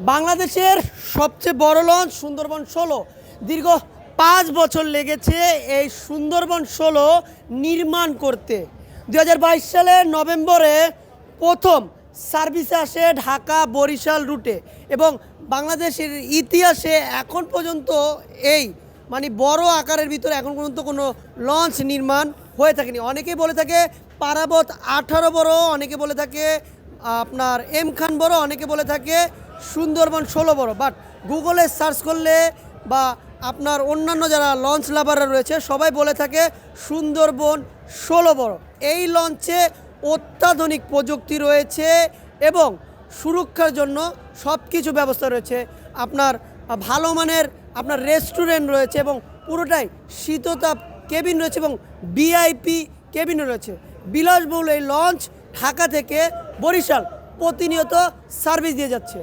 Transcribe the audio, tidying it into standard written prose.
বাংলাদেশের সবচেয়ে বড় লঞ্চ সুন্দরবন ১৬ দীর্ঘ ৫ বছর লেগেছে এই সুন্দরবন ১৬ নির্মাণ করতে। ২০২২ সালের নভেম্বরে প্রথম সার্ভিসে আসে ঢাকা বরিশাল রুটে এবং বাংলাদেশের ইতিহাসে এখন পর্যন্ত এই বড় আকারের ভিতরে এখন পর্যন্ত কোনো লঞ্চ নির্মাণ হয়ে থাকেনি। অনেকেই বলে থাকে পারাবত ১৮ বড়, অনেকে বলে থাকে আপনার এম খান বড়, অনেকে বলে থাকে সুন্দরবন ১৬ বড়। বাট গুগলে সার্চ করলে বা আপনার অন্যান্য যারা লঞ্চ লাভাররা রয়েছে সবাই বলে থাকে সুন্দরবন ১৬ বড়। এই লঞ্চে অত্যাধুনিক প্রযুক্তি রয়েছে এবং সুরক্ষার জন্য সব কিছু ব্যবস্থা রয়েছে। আপনার ভালো মানের আপনার রেস্টুরেন্ট রয়েছে এবং পুরোটাই শীততাপ কেবিন রয়েছে এবং ভিআইপি কেবিনও রয়েছে। বিলাসবহুল এই লঞ্চ ঢাকা থেকে বরিশাল প্রতিনিয়ত সার্ভিস দিয়ে যাচ্ছে।